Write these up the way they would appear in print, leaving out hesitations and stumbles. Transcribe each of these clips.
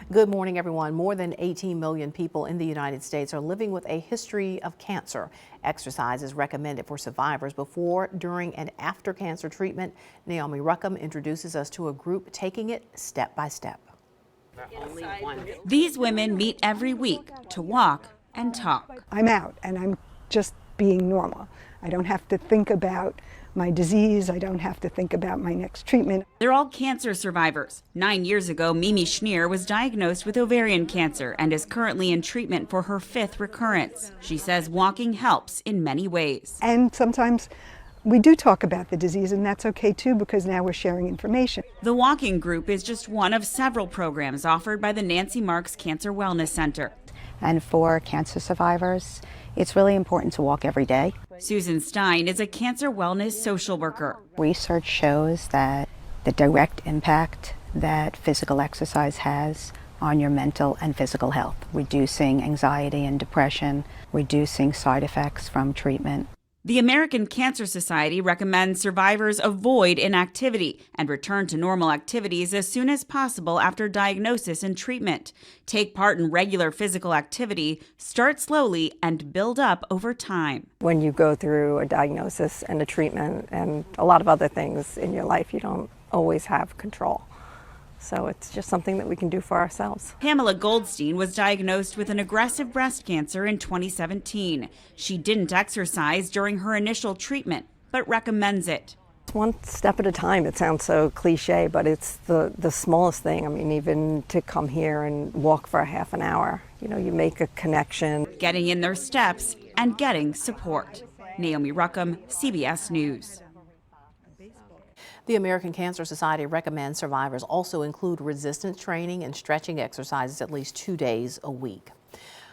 Good morning, everyone. More than 18 million people in the United States are living with a history of cancer. Exercise is recommended for survivors before, during, and after cancer treatment. Naomi Ruckham introduces us to a group taking it step by step. These women meet every week to walk and talk. I'm out and I'm just being normal. I don't have to think about my disease. I don't have to think about my next treatment. They're all cancer survivors. 9 years ago, Mimi Schneer was diagnosed with ovarian cancer and is currently in treatment for her 5th recurrence. She says walking helps in many ways. And sometimes we do talk about the disease, and that's okay too, because now we're sharing information. The walking group is just one of several programs offered by the Nancy Marks Cancer Wellness Center. And for cancer survivors, it's really important to walk every day. Susan Stein is a cancer wellness social worker. Research shows that the direct impact that physical exercise has on your mental and physical health, reducing anxiety and depression, reducing side effects from treatment. The American Cancer Society recommends survivors avoid inactivity and return to normal activities as soon as possible after diagnosis and treatment. Take part in regular physical activity, start slowly, and build up over time. When you go through a diagnosis and a treatment and a lot of other things in your life, you don't always have control. So it's just something that we can do for ourselves. Pamela Goldstein was diagnosed with an aggressive breast cancer in 2017. She didn't exercise during her initial treatment, but recommends it. One step at a time. It sounds so cliche, but it's the smallest thing. I mean, even to come here and walk for a half an hour, you know, you make a connection. Getting in their steps and getting support. Naomi Ruckham, CBS News. The American Cancer Society recommends survivors also include resistance training and stretching exercises at least 2 days a week.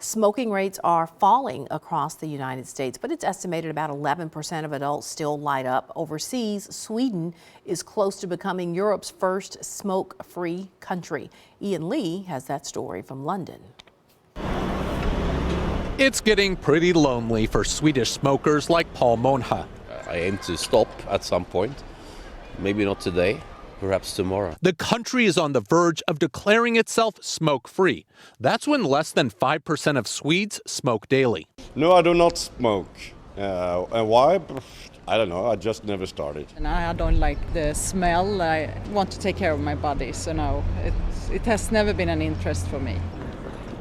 Smoking rates are falling across the United States, but it's estimated about 11% of adults still light up. Overseas, Sweden is close to becoming Europe's first smoke-free country. Ian Lee has that story from London. It's getting pretty lonely for Swedish smokers like Paul Monha. I aim to stop at some point. Maybe not today, perhaps tomorrow. The country is on the verge of declaring itself smoke-free. That's when less than 5% of Swedes smoke daily. No, I do not smoke. And why? I don't know. I just never started. And I don't like the smell. I want to take care of my body, so no, it has never been an interest for me.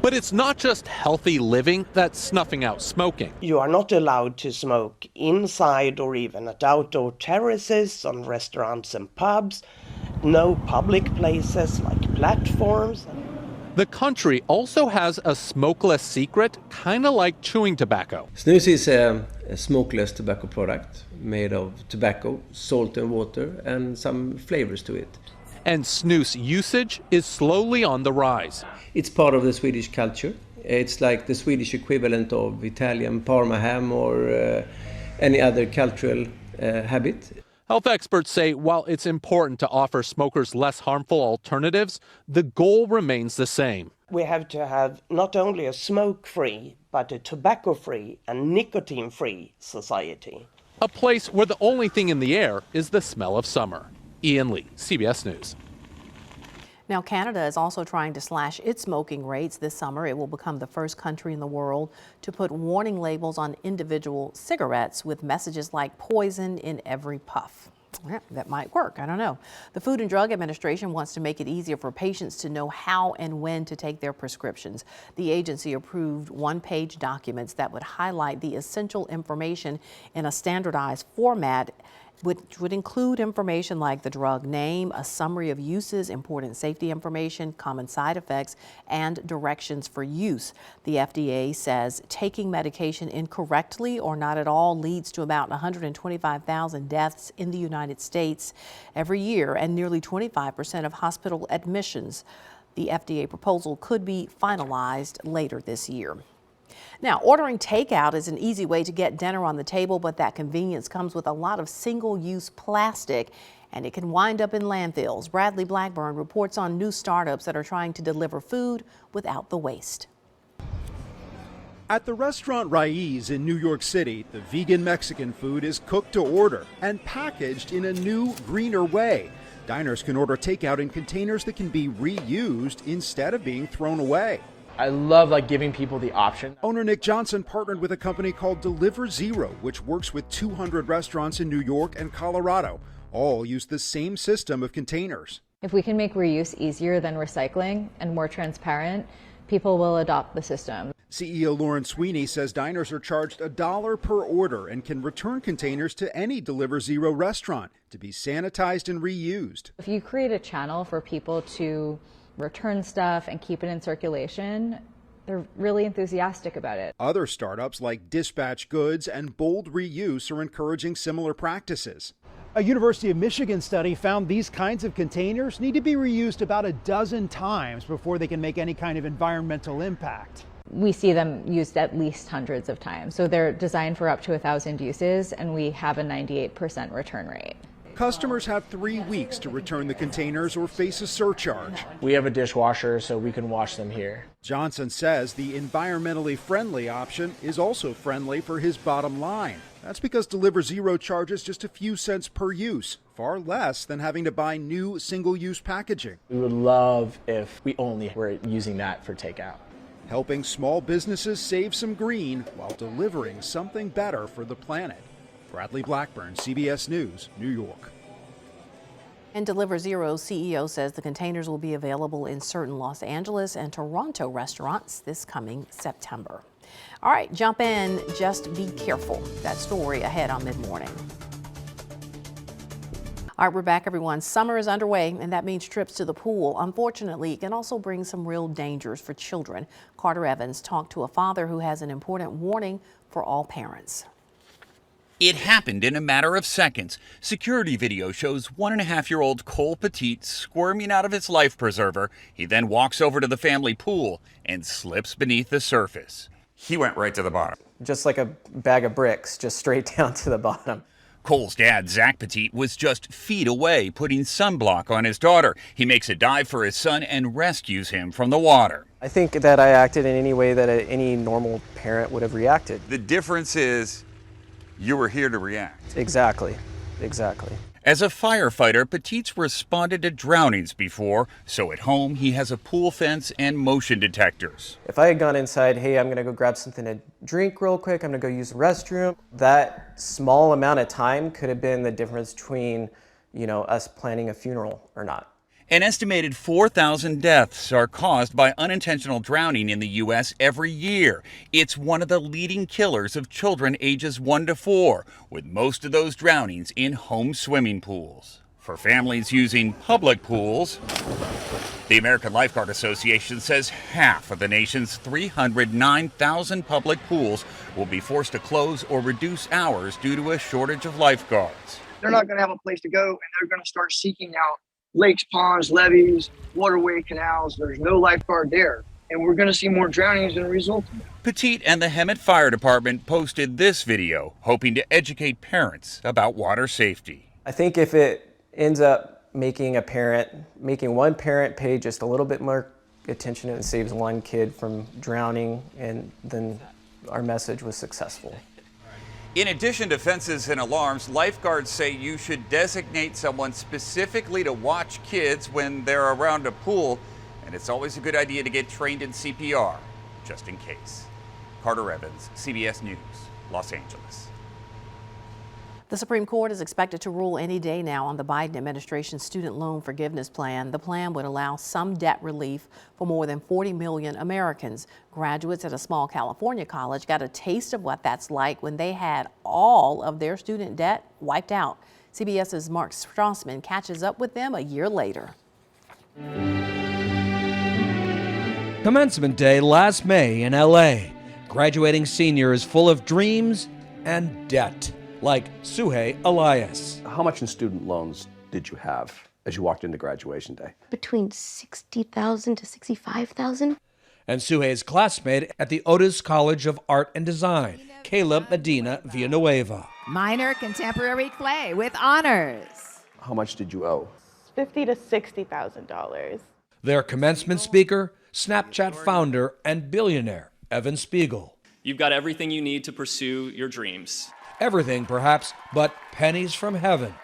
But it's not just healthy living that's snuffing out smoking. You are not allowed to smoke inside or even at outdoor terraces, on restaurants and pubs, no public places like platforms. The country also has a smokeless secret, kind of like chewing tobacco. Snus is a smokeless tobacco product made of tobacco, salt and water, and some flavors to it. And snus usage is slowly on the rise. It's part of the Swedish culture. It's like the Swedish equivalent of Italian Parma ham or any other cultural habit. Health experts say while it's important to offer smokers less harmful alternatives, the goal remains the same. We have to have not only a smoke-free, but a tobacco-free and nicotine-free society. A place where the only thing in the air is the smell of summer. Ian Lee, CBS News. Now, Canada is also trying to slash its smoking rates this summer. It will become the first country in the world to put warning labels on individual cigarettes with messages like poison in every puff. Yeah, that might work. I don't know. The Food and Drug Administration wants to make it easier for patients to know how and when to take their prescriptions. The agency approved one-page documents that would highlight the essential information in a standardized format, which would include information like the drug name, a summary of uses, important safety information, common side effects, and directions for use. The FDA says taking medication incorrectly or not at all leads to about 125,000 deaths in the United States every year and nearly 25% of hospital admissions. The FDA proposal could be finalized later this year. Now, ordering takeout is an easy way to get dinner on the table, but that convenience comes with a lot of single-use plastic, and it can wind up in landfills. Bradley Blackburn reports on new startups that are trying to deliver food without the waste. At the restaurant Raiz in New York City, the vegan Mexican food is cooked to order and packaged in a new, greener way. Diners can order takeout in containers that can be reused instead of being thrown away. I love giving people the option. Owner Nick Johnson partnered with a company called Deliver Zero, which works with 200 restaurants in New York and Colorado. All use the same system of containers. If we can make reuse easier than recycling and more transparent, people will adopt the system. CEO Lauren Sweeney says diners are charged $1 per order and can return containers to any Deliver Zero restaurant to be sanitized and reused. If you create a channel for people to return stuff and keep it in circulation, they're really enthusiastic about it. Other startups like Dispatch Goods and Bold Reuse are encouraging similar practices. A University of Michigan study found these kinds of containers need to be reused about a dozen times before they can make any kind of environmental impact. We see them used at least hundreds of times. So they're designed for up to 1,000 uses, and we have a 98% return rate. Customers have 3 weeks to return the containers or face a surcharge. We have a dishwasher, so we can wash them here. Johnson says the environmentally friendly option is also friendly for his bottom line. That's because Deliver Zero charges just a few cents per use, far less than having to buy new single-use packaging. We would love if we only were using that for takeout. Helping small businesses save some green while delivering something better for the planet. Bradley Blackburn, CBS News, New York. And Deliver Zero's CEO says the containers will be available in certain Los Angeles and Toronto restaurants this coming September. All right, jump in, just be careful. That story ahead on Mid Morning. All right, we're back, everyone. Summer is underway, and that means trips to the pool. Unfortunately, it can also bring some real dangers for children. Carter Evans talked to a father who has an important warning for all parents. It happened in a matter of seconds. Security video shows 1.5-year-old Cole Petit squirming out of his life preserver. He then walks over to the family pool and slips beneath the surface. He went right to the bottom. Just like a bag of bricks, just straight down to the bottom. Cole's dad, Zach Petit, was just feet away putting sunblock on his daughter. He makes a dive for his son and rescues him from the water. I think that I acted in any way that any normal parent would have reacted. The difference is you were here to react. Exactly. As a firefighter, Petit's responded to drownings before, so at home he has a pool fence and motion detectors. If I had gone inside, hey, I'm gonna go grab something to drink real quick, I'm gonna go use the restroom, that small amount of time could have been the difference between, us planning a funeral or not. An estimated 4,000 deaths are caused by unintentional drowning in the U.S. every year. It's one of the leading killers of children ages 1 to 4, with most of those drownings in home swimming pools. For families using public pools, the American Lifeguard Association says half of the nation's 309,000 public pools will be forced to close or reduce hours due to a shortage of lifeguards. They're not going to have a place to go, and they're going to start seeking out lakes, ponds, levees, waterway, canals. There's no lifeguard there, and we're going to see more drownings as a result of it. Petit and the Hemet Fire Department posted this video, hoping to educate parents about water safety. I think if it ends up making one parent pay just a little bit more attention and saves one kid from drowning, and then our message was successful. In addition to fences and alarms, lifeguards say you should designate someone specifically to watch kids when they're around a pool, and it's always a good idea to get trained in CPR, just in case. Carter Evans, CBS News, Los Angeles. The Supreme Court is expected to rule any day now on the Biden administration's student loan forgiveness plan. The plan would allow some debt relief for more than 40 million Americans. Graduates at a small California college got a taste of what that's like when they had all of their student debt wiped out. CBS's Mark Strassman catches up with them a year later. Commencement day last May in LA. Graduating seniors full of dreams and debt. Like Suhey Elias. How much in student loans did you have as you walked into graduation day? Between $60,000 to $65,000. And Suhey's classmate at the Otis College of Art and Design, Kayla Medina Villanueva. Minor contemporary clay with honors. How much did you owe? $50,000 to $60,000. Their commencement speaker, Snapchat founder and billionaire Evan Spiegel. You've got everything you need to pursue your dreams. Everything, perhaps, but pennies from heaven.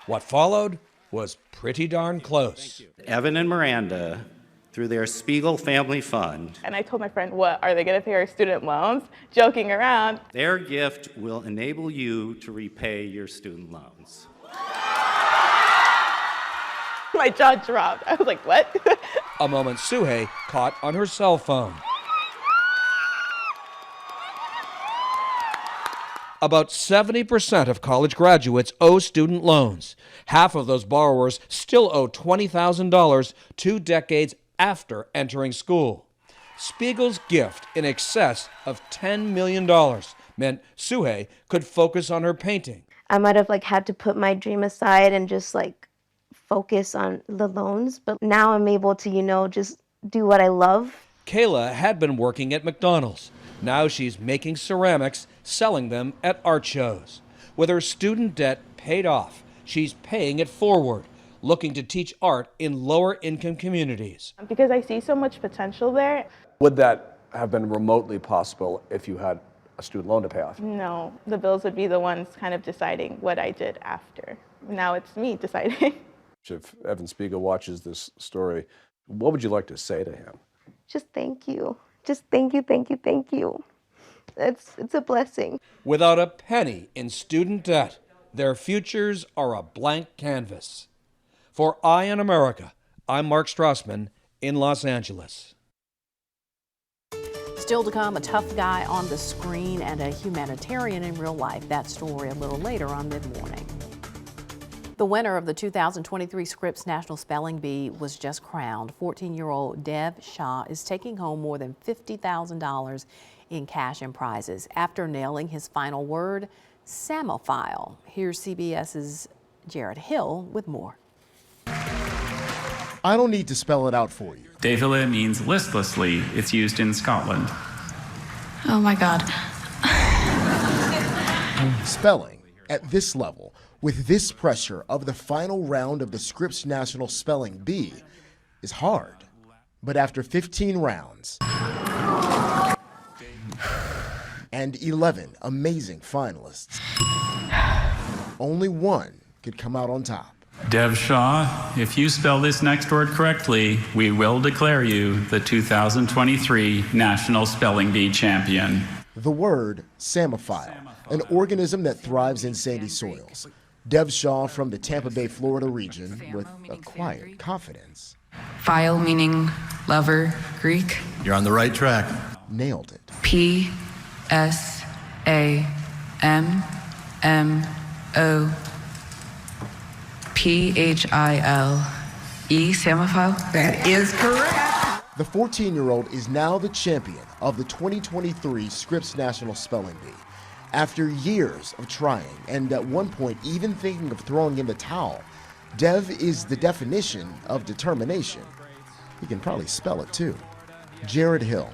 What followed? was pretty darn close. Evan and Miranda, through their Spiegel Family Fund, And I told my friend, what, are they going to pay our student loans? Joking around. their gift will enable you to repay your student loans. My jaw dropped. I was like, what? A moment Suhey caught on her cell phone. About 70% of college graduates owe student loans. Half of those borrowers still owe $20,000 2 decades after entering school. Spiegel's gift in excess of $10 million meant Suhey could focus on her painting. I might have had to put my dream aside and just focus on the loans, but now I'm able to, just do what I love. Kayla had been working at McDonald's. Now she's making ceramics, selling them at art shows. With her student debt paid off, she's paying it forward, looking to teach art in lower income communities. Because I see so much potential there. Would that have been remotely possible if you had a student loan to pay off? No, the bills would be the ones kind of deciding what I did after. Now it's me deciding. If Evan Spiegel watches this story, what would you like to say to him? Just thank you. Just thank you, thank you, thank you. It's a blessing. Without a penny in student debt, their futures are a blank canvas. For Eye on America, I'm Mark Strassman in Los Angeles. Still to come, a tough guy on the screen and a humanitarian in real life. That story a little later on Mid-Morning. The winner of the 2023 Scripps National Spelling Bee was just crowned. 14-year-old Dev Shah is taking home more than $50,000 in cash and prizes after nailing his final word, Samophile. Here's CBS's Jared Hill with more. I don't need to spell it out for you. Défilé means listlessly. It's used in Scotland. Oh my God. Spelling at this level, with this pressure of the final round of the Scripps National Spelling Bee, is hard. But after 15 rounds and 11 amazing finalists, only one could come out on top. Dev Shah, if you spell this next word correctly, we will declare you the 2023 National Spelling Bee champion. The word Samophile, an organism that thrives in sandy soils. Dev Shah from the Tampa Bay, Florida region with a quiet confidence. Phile meaning lover, Greek. You're on the right track. Nailed it. P-S-A-M-M-O-P-H-I-L-E, Samophile? That is correct. The 14-year-old is now the champion of the 2023 Scripps National Spelling Bee. After years of trying, and at one point even thinking of throwing in the towel, Dev is the definition of determination. He can probably spell it too. Jared Hill,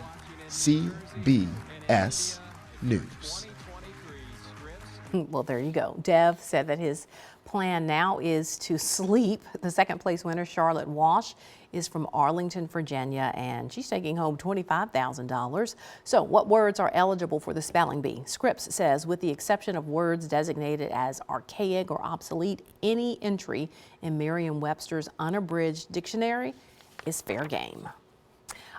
CBS News. Well, there you go. Dev said that his plan now is to sleep. The second place winner, Charlotte Walsh, is from Arlington, Virginia, and she's taking home $25,000. So what words are eligible for the spelling bee? Scripps says, with the exception of words designated as archaic or obsolete, any entry in Merriam-Webster's unabridged dictionary is fair game.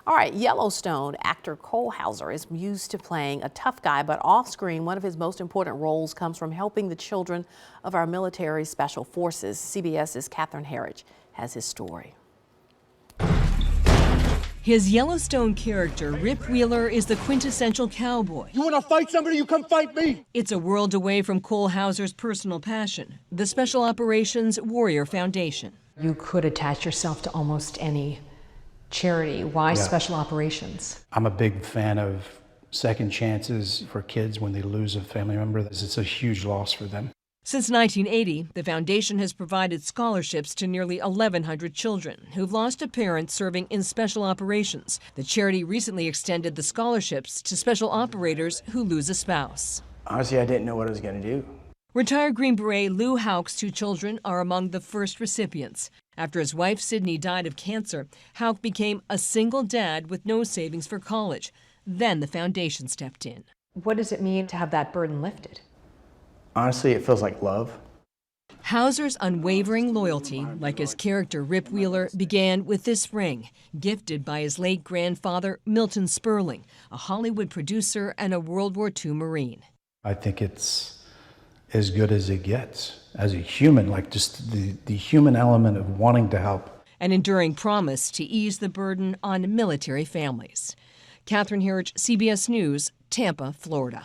All right, Yellowstone actor Cole Hauser is used to playing a tough guy, but off-screen, one of his most important roles comes from helping the children of our military special forces. CBS's Catherine Herridge has his story. His Yellowstone character, Rip Wheeler, is the quintessential cowboy. You want to fight somebody, you come fight me. It's a world away from Cole Hauser's personal passion, the Special Operations Warrior Foundation. You could attach yourself to almost any charity. Why Special Operations? I'm a big fan of second chances for kids when they lose a family member. It's a huge loss for them. Since 1980, the foundation has provided scholarships to nearly 1,100 children who've lost a parent serving in special operations. The charity recently extended the scholarships to special operators who lose a spouse. Honestly, I didn't know what I was going to do. Retired Green Beret Lou Houck's two children are among the first recipients. After his wife Sydney died of cancer, Houck became a single dad with no savings for college. Then the foundation stepped in. What does it mean to have that burden lifted? Honestly, it feels like love. Hauser's unwavering loyalty, like his character Rip Wheeler, began with this ring, gifted by his late grandfather, Milton Sperling, a Hollywood producer and a World War II Marine. I think it's as good as it gets as a human, like just the human element of wanting to help. An enduring promise to ease the burden on military families. Catherine Hirsch, CBS News, Tampa, Florida.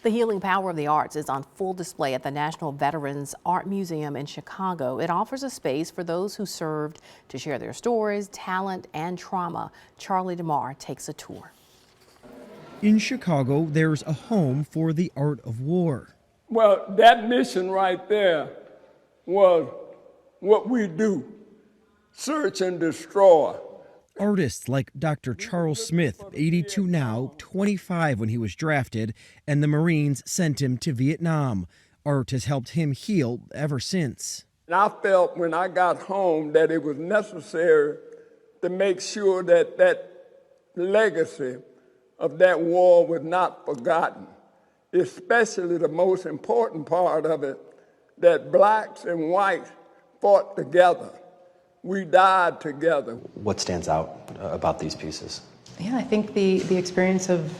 The healing power of the arts is on full display at the National Veterans Art Museum in Chicago. It offers a space for those who served to share their stories, talent, and trauma. Charlie DeMar takes a tour. In Chicago, there's a home for the art of war. Well, that mission right there was what we do, search and destroy. Artists like Dr. Charles Smith, 82 now, 25 when he was drafted, and the Marines sent him to Vietnam. Art has helped him heal ever since. And I felt when I got home that it was necessary to make sure that that legacy of that war was not forgotten, especially the most important part of it, that blacks and whites fought together. We died together. What stands out about these pieces? Yeah, I think the experience of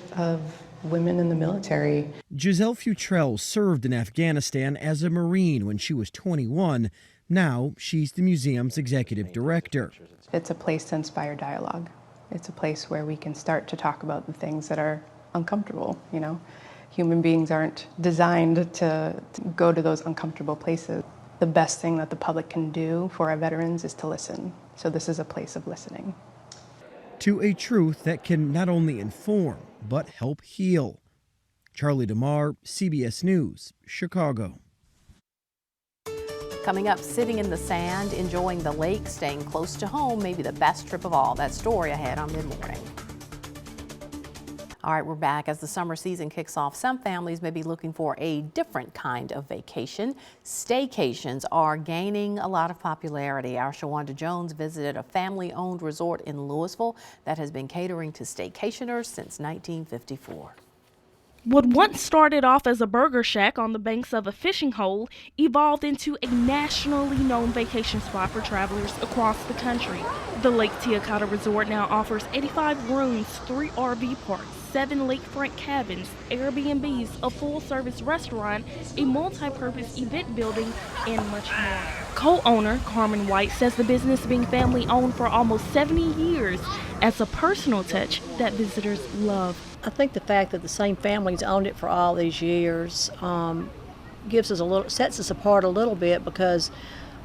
women in the military. Giselle Futrell served in Afghanistan as a Marine when she was 21. Now she's the museum's executive director. It's a place to inspire dialogue. It's a place where we can start to talk about the things that are uncomfortable, you know. Human beings aren't designed to go to those uncomfortable places. The best thing that the public can do for our veterans is to listen. So this is a place of listening. To a truth that can not only inform, but help heal. Charlie DeMar, CBS News, Chicago. Coming up, sitting in the sand, enjoying the lake, staying close to home, maybe the best trip of all. That story ahead on Mid-Morning. All right, we're back. As the summer season kicks off, some families may be looking for a different kind of vacation. Staycations are gaining a lot of popularity. Our Shawanda Jones visited a family-owned resort in Louisville that has been catering to staycationers since 1954. What once started off as a burger shack on the banks of a fishing hole evolved into a nationally known vacation spot for travelers across the country. The Lake Tiacata Resort now offers 85 rooms, 3 RV parks, 7 lakefront cabins, Airbnbs, a full-service restaurant, a multi-purpose event building, and much more. Co-owner Carmen White says the business being family-owned for almost 70 years as a personal touch that visitors love. I think the fact that the same family's owned it for all these years gives us sets us apart a little bit because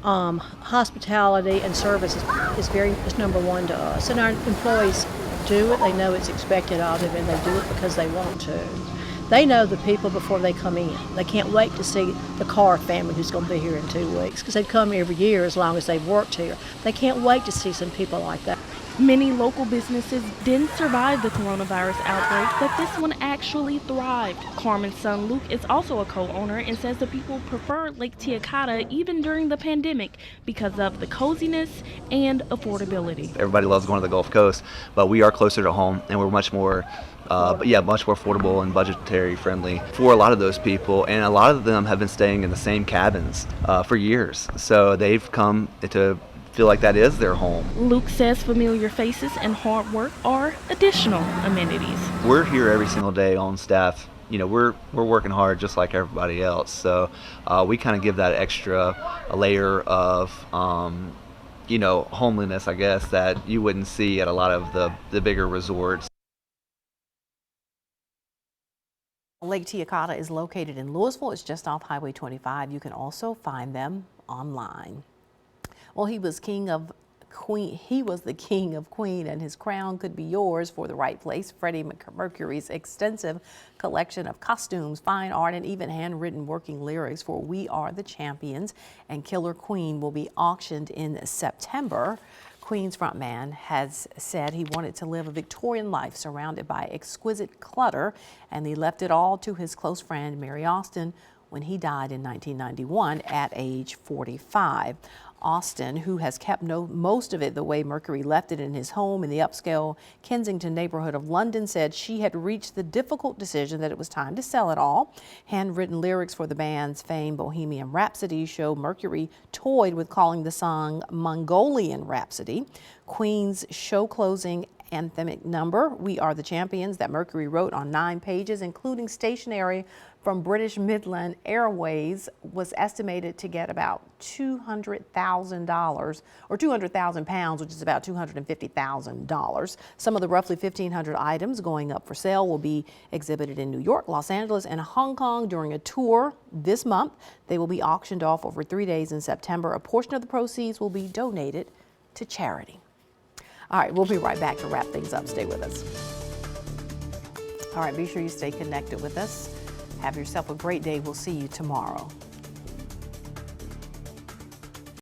hospitality and service is number one to us, and our employees do it. They know it's expected of them, and they do it because they want to. They know the people before they come in. They can't wait to see the Carr family who's going to be here in 2 weeks because they've come every year as long as they've worked here. They can't wait to see some people like that. Many local businesses didn't survive the coronavirus outbreak, but this one actually thrived. Carmen's son Luke is also a co-owner and says the people prefer Lake Tiacata even during the pandemic because of the coziness and affordability. Everybody loves going to the Gulf Coast, but we are closer to home and we're much more much more affordable and budgetary friendly for a lot of those people, and a lot of them have been staying in the same cabins for years, so they've come to feel like that is their home. Luke says familiar faces and hard work are additional amenities. We're here every single day on staff. You know, we're working hard just like everybody else, so we kind of give that extra layer of homeliness, I guess, that you wouldn't see at a lot of the bigger resorts. Lake Tiacata is located in Louisville. It's just off Highway 25. You can also find them online. Well, he was the king of Queen, and his crown could be yours for the right place. Freddie Mercury's extensive collection of costumes, fine art, and even handwritten working lyrics for We Are the Champions and Killer Queen will be auctioned in September. Queen's frontman has said he wanted to live a Victorian life surrounded by exquisite clutter, and he left it all to his close friend Mary Austin when he died in 1991 at age 45. Austin, who has kept most of it the way Mercury left it in his home in the upscale Kensington neighborhood of London, said she had reached the difficult decision that it was time to sell it all. Handwritten lyrics for the band's famed Bohemian Rhapsody show Mercury toyed with calling the song Mongolian Rhapsody. Queen's show-closing anthemic number, We Are the Champions, that Mercury wrote on 9 pages, including stationery from British Midland Airways, was estimated to get about $200,000 or 200,000 pounds, which is about $250,000. Some of the roughly 1,500 items going up for sale will be exhibited in New York, Los Angeles, and Hong Kong during a tour this month. They will be auctioned off over 3 days in September. A portion of the proceeds will be donated to charity. All right, we'll be right back to wrap things up. Stay with us. All right, be sure you stay connected with us. Have yourself a great day. We'll see you tomorrow.